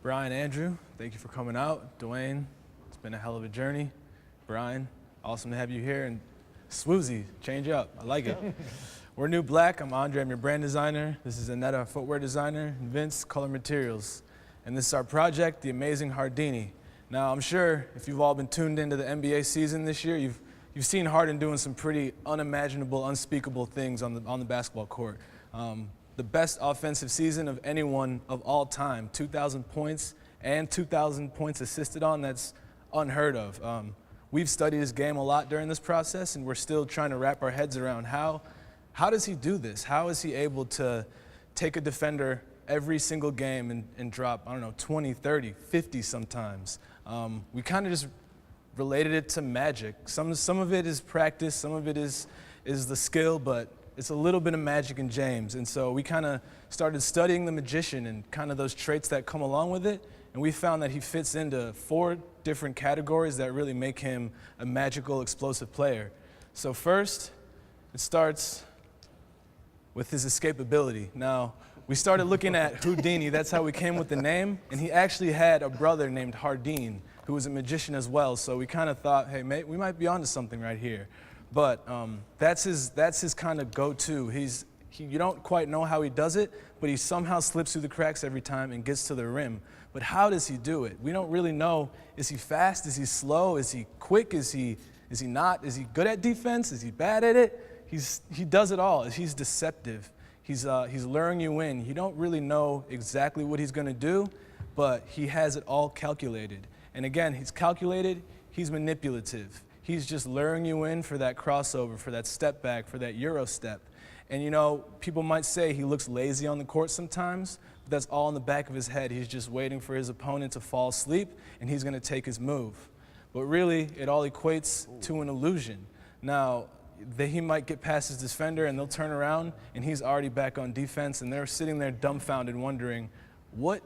Brian, Andrew, thank you for coming out. Dwayne, it's been a hell of a journey. Brian, awesome to have you here. And Swoozy, change up, I like it. We're New Black, I'm Andre, I'm your brand designer. This is Annetta, our footwear designer, and Vince, Color Materials. And this is our project, The Amazing Hardini. Now, I'm sure if you've all been tuned into the NBA season this year, you've seen Harden doing some pretty unimaginable, unspeakable things on the basketball court. The best offensive season of anyone of all time, 2,000 points and 2,000 points assisted on, that's unheard of. We've studied his game a lot during this process, and we're still trying to wrap our heads around how does he do this? How is he able to take a defender every single game and drop, I don't know, 20, 30, 50 sometimes? We kind of just related it to magic. Some of it is practice, some of it is the skill, but it's a little bit of magic in James. And so we kind of started studying the magician and kind of those traits that come along with it. And we found that he fits into 4 different categories that really make him a magical, explosive player. So first, it starts with his escapability. Now, we started looking at Houdini, that's how we came with the name, and he actually had a brother named Hardin, who was a magician as well, so we kind of thought, hey, mate, we might be onto something right here. But that's his kind of go-to. You don't quite know how he does it, but he somehow slips through the cracks every time and gets to the rim. But how does he do it? We don't really know. Is he fast? Is he slow? Is he quick? Is he not? Is he good at defense? Is he bad at it? He does it all. He's deceptive. He's luring you in. You don't really know exactly what he's going to do, but he has it all calculated. And again, he's calculated. He's manipulative. He's just luring you in for that crossover, for that step back, for that Euro step. And you know, people might say he looks lazy on the court sometimes, but that's all in the back of his head. He's just waiting for his opponent to fall asleep, and he's going to take his move. But really, it all equates to an illusion. Now, he might get past his defender, and they'll turn around, and he's already back on defense, and they're sitting there dumbfounded wondering, what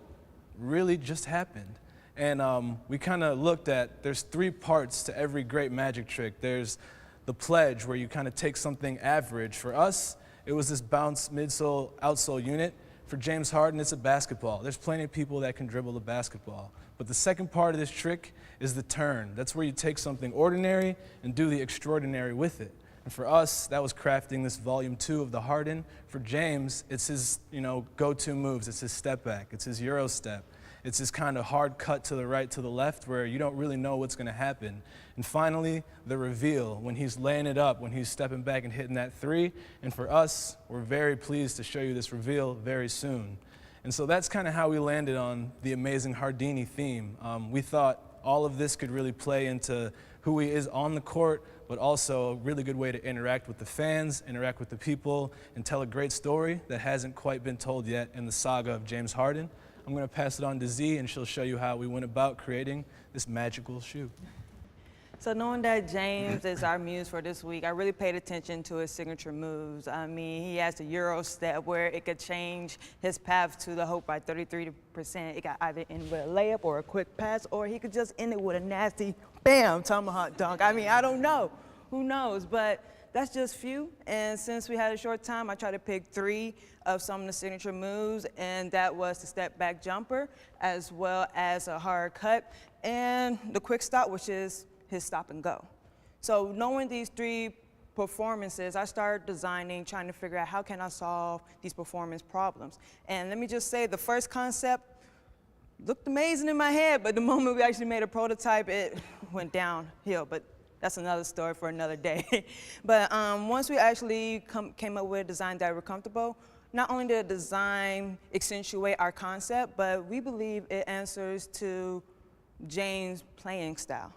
really just happened? And we kind of looked at, there's 3 parts to every great magic trick. There's the pledge, where you kind of take something average. For us, it was this bounce midsole, outsole unit. For James Harden, it's a basketball. There's plenty of people that can dribble the basketball. But the second part of this trick is the turn. That's where you take something ordinary and do the extraordinary with it. And for us, that was crafting this volume 2 of the Harden. For James, it's his go-to moves. It's his step back. It's his Euro step. It's this kind of hard cut to the right, to the left, where you don't really know what's going to happen. And finally, the reveal, when he's laying it up, when he's stepping back and hitting that 3. And for us, we're very pleased to show you this reveal very soon. And so that's kind of how we landed on the Amazing Hardini theme. We thought all of this could really play into who he is on the court, but also a really good way to interact with the fans, interact with the people, and tell a great story that hasn't quite been told yet in the saga of James Harden. I'm going to pass it on to Z, and she'll show you how we went about creating this magical shoe. So knowing that James is our muse for this week, I really paid attention to his signature moves. I mean, he has the Euro step where it could change his path to the hoop by 33%. It got either end with a layup or a quick pass, or he could just end it with a nasty, bam, tomahawk dunk. I mean, I don't know. Who knows? But that's just few. And since we had a short time, I tried to pick 3 of some of the signature moves, and that was the step back jumper, as well as a hard cut, and the quick stop, which is his stop and go. So knowing these 3 performances, I started designing, trying to figure out how can I solve these performance problems. And let me just say, the first concept looked amazing in my head, but the moment we actually made a prototype, it went downhill. But that's another story for another day. But once we actually came up with a design that we're comfortable, not only did the design accentuate our concept, but we believe it answers to James' playing style.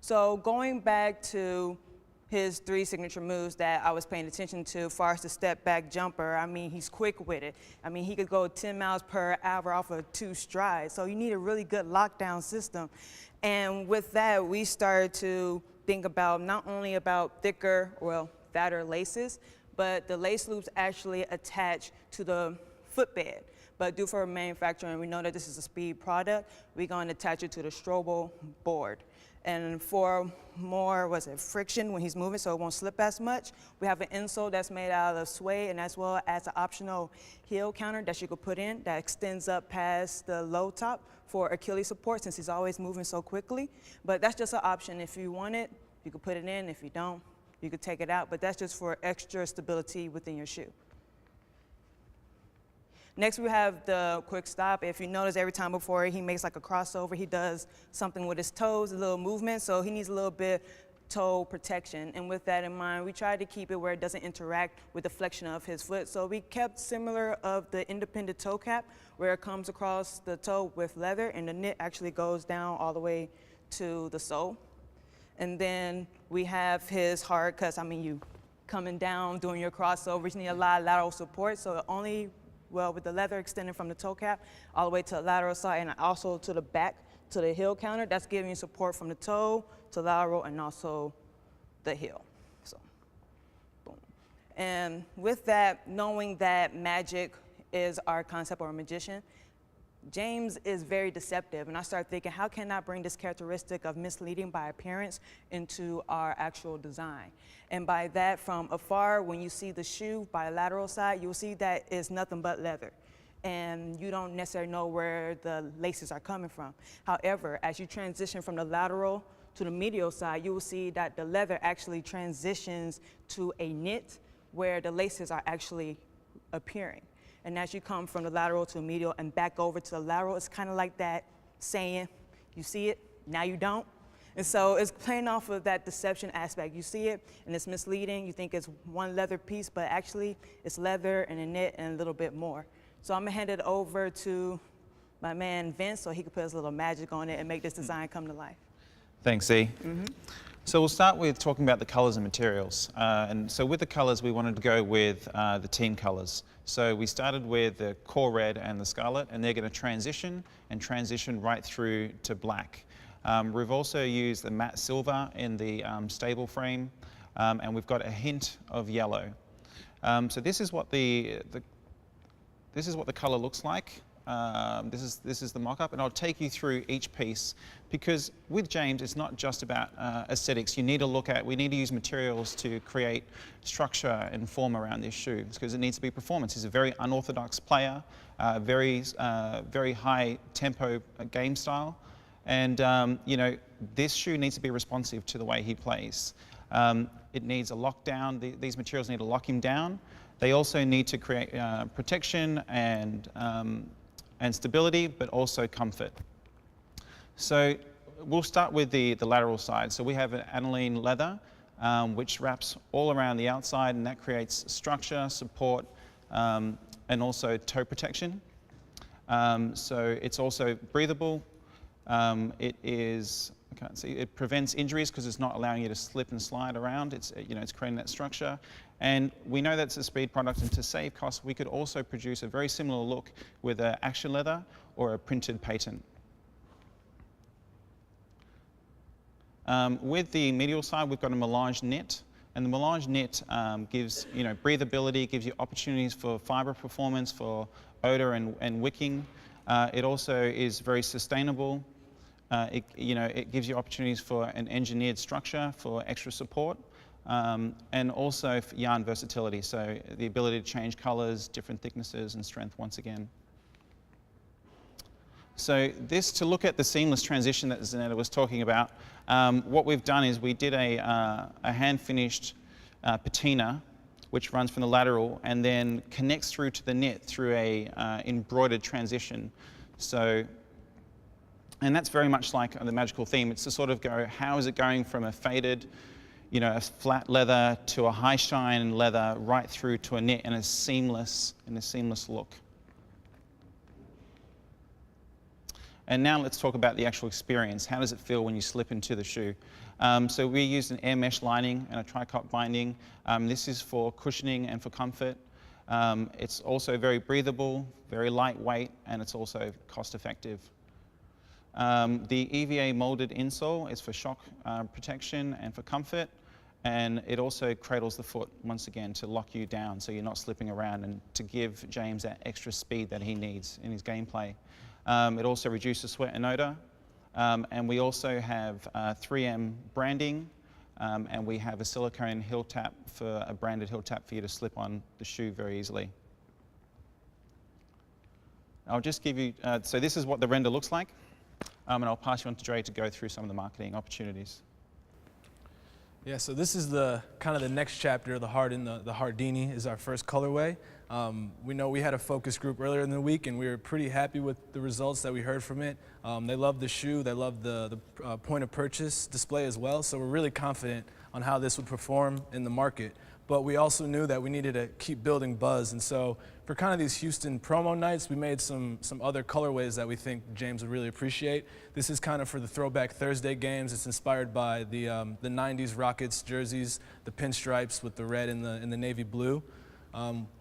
So going back to his 3 signature moves that I was paying attention to, as far as the step back jumper, I mean, he's quick with it. I mean, he could go 10 miles per hour off of 2 strides. So you need a really good lockdown system. And with that, we started to think about not only about thicker, well, fatter laces, but the lace loops actually attach to the footbed. But due for manufacturing, we know that this is a speed product, we're going to attach it to the Strobel board. And for more, friction when he's moving so it won't slip as much, we have an insole that's made out of suede, and as well as an optional heel counter that you could put in that extends up past the low top for Achilles support since he's always moving so quickly. But that's just an option. If you want it, you could put it in. If you don't, you could take it out, but that's just for extra stability within your shoe. Next, we have the quick stop. If you notice, every time before he makes like a crossover, he does something with his toes, a little movement, so he needs a little bit toe protection. And with that in mind, we try to keep it where it doesn't interact with the flexion of his foot. So we kept similar of the independent toe cap, where it comes across the toe with leather, and the knit actually goes down all the way to the sole. And then we have his hard cuts. I mean, you coming down, doing your crossovers, you need a lot of lateral support, so with the leather extending from the toe cap all the way to the lateral side and also to the back, to the heel counter, that's giving you support from the toe to lateral and also the heel. So, boom. And with that, knowing that magic is our concept or a magician, James is very deceptive, and I started thinking, how can I bring this characteristic of misleading by appearance into our actual design? And by that, from afar, when you see the shoe by the lateral side, you'll see that it's nothing but leather, and you don't necessarily know where the laces are coming from. However, as you transition from the lateral to the medial side, you will see that the leather actually transitions to a knit where the laces are actually appearing. And as you come from the lateral to the medial and back over to the lateral, it's kind of like that saying, you see it, now you don't. And so it's playing off of that deception aspect. You see it, and it's misleading. You think it's one leather piece, but actually it's leather and a knit and a little bit more. So I'm gonna hand it over to my man Vince so he can put his little magic on it and make this design come to life. Thanks, E. So we'll start with talking about the colors and materials. And so with the colors, we wanted to go with the team colors. So we started with the core red and the scarlet, and they're going to transition right through to black. We've also used the matte silver in the stable frame, and we've got a hint of yellow. So this is what the color looks like. This is the mock-up, and I'll take you through each piece, because with James, it's not just about aesthetics. We need to use materials to create structure and form around this shoe, because it needs to be performance. He's a very unorthodox player, very high tempo game style, and this shoe needs to be responsive to the way he plays. It needs a lockdown. These materials need to lock him down. They also need to create protection and stability, but also comfort. So we'll start with the lateral side. So we have an aniline leather, which wraps all around the outside, and that creates structure, support, and also toe protection. So it's also breathable. It prevents injuries because it's not allowing you to slip and slide around. It's creating that structure. And we know that's a speed product, and to save costs, we could also produce a very similar look with an action leather or a printed patent. With the medial side, we've got a melange knit, and the melange knit gives breathability, gives you opportunities for fiber performance, for odor and wicking. It also is very sustainable. It gives you opportunities for an engineered structure for extra support, and also for yarn versatility, so the ability to change colors, different thicknesses and strength once again. So to look at the seamless transition that Zanetta was talking about, what we've done is we did a hand-finished patina, which runs from the lateral and then connects through to the knit through a embroidered transition. And that's very much like the magical theme. It's to sort of go, how is it going from a faded, a flat leather to a high shine leather right through to a knit in a seamless look. And now let's talk about the actual experience. How does it feel when you slip into the shoe? So we used an air mesh lining and a tricot binding. This is for cushioning and for comfort. It's also very breathable, very lightweight, and it's also cost effective. The EVA molded insole is for shock protection and for comfort, and it also cradles the foot once again to lock you down so you're not slipping around and to give James that extra speed that he needs in his gameplay. It also reduces sweat and odor. And we also have 3M branding, and we have a silicone heel tap, for a branded heel tap for you to slip on the shoe very easily. I'll just give you, so this is what the render looks like, and I'll pass you on to Dre to go through some of the marketing opportunities. Yeah, so this is the kind of the next chapter. The Hardini is our first colorway. We know we had a focus group earlier in the week, and we were pretty happy with the results that we heard from it. They love the shoe, they love the point of purchase display as well, so we're really confident on how this would perform in the market. But we also knew that we needed to keep building buzz, and so for kind of these Houston promo nights, we made some other colorways that we think James would really appreciate. This is kind of for the Throwback Thursday games. It's inspired by the 90s Rockets jerseys, the pinstripes with the red and the navy blue.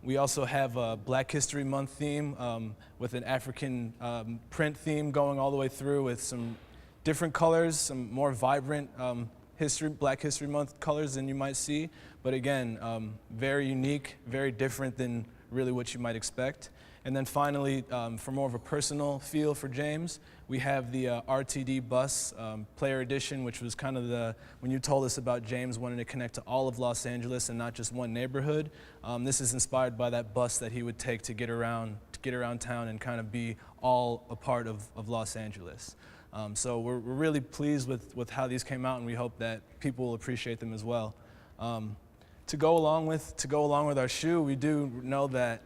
We also have a Black History Month theme with an African print theme going all the way through with some different colors, some more vibrant Black History Month colors than you might see. But again, very unique, very different than really what you might expect. And then finally, for more of a personal feel for James, we have the RTD Bus Player Edition, which was kind of when you told us about James wanting to connect to all of Los Angeles and not just one neighborhood. This is inspired by that bus that he would take to get around town and kind of be all a part of Los Angeles. So we're really pleased with how these came out, and we hope that people will appreciate them as well. To go along with our shoe, we do know that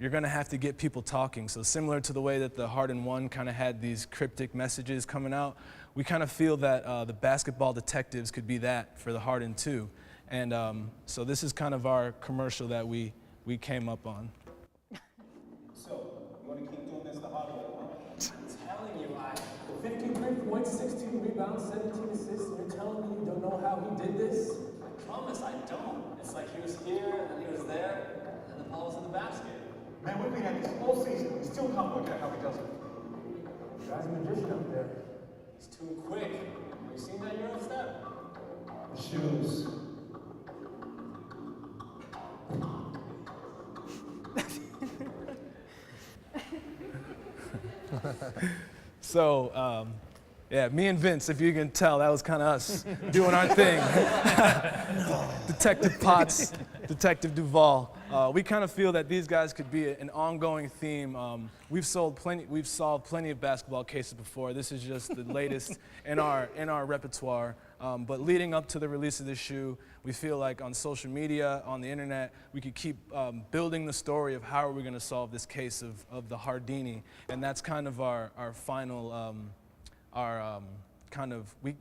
you're going to have to get people talking. So similar to the way that the Harden 1 kind of had these cryptic messages coming out, we kind of feel that the basketball detectives could be that for the Harden 2. And so this is kind of our commercial that we came up on. So, you want to keep doing this the hard way, huh? I'm telling you, 53 points, 16 rebounds, 17 assists, and you're telling me you don't know how he did this? I promise I don't. It's like he was here, and then he was there, and the ball was in the basket. Man, we've been at this all season. We still can't work out how he does it. The guy's a magician up there. He's too quick. Have you seen that Euro step? The shoes. So, yeah, me and Vince, if you can tell, that was kind of us doing our thing. Detective Potts, Detective Duval. We kind of feel that these guys could be an ongoing theme. We've solved plenty of basketball cases before. This is just the latest in our repertoire. But leading up to the release of this shoe, we feel like on social media, on the internet, we could keep building the story of how are we going to solve this case of the Hardini, and that's kind of our final.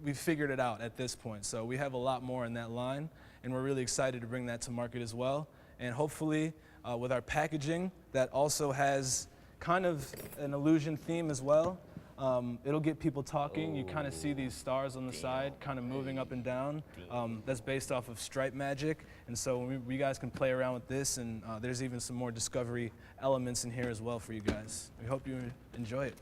We figured it out at this point. So we have a lot more in that line, and we're really excited to bring that to market as well. And hopefully with our packaging that also has kind of an illusion theme as well, it'll get people talking. You kind of see these stars on the side kind of moving up and down. That's based off of stripe magic. And so we guys can play around with this, and there's even some more discovery elements in here as well for you guys. We hope you enjoy it.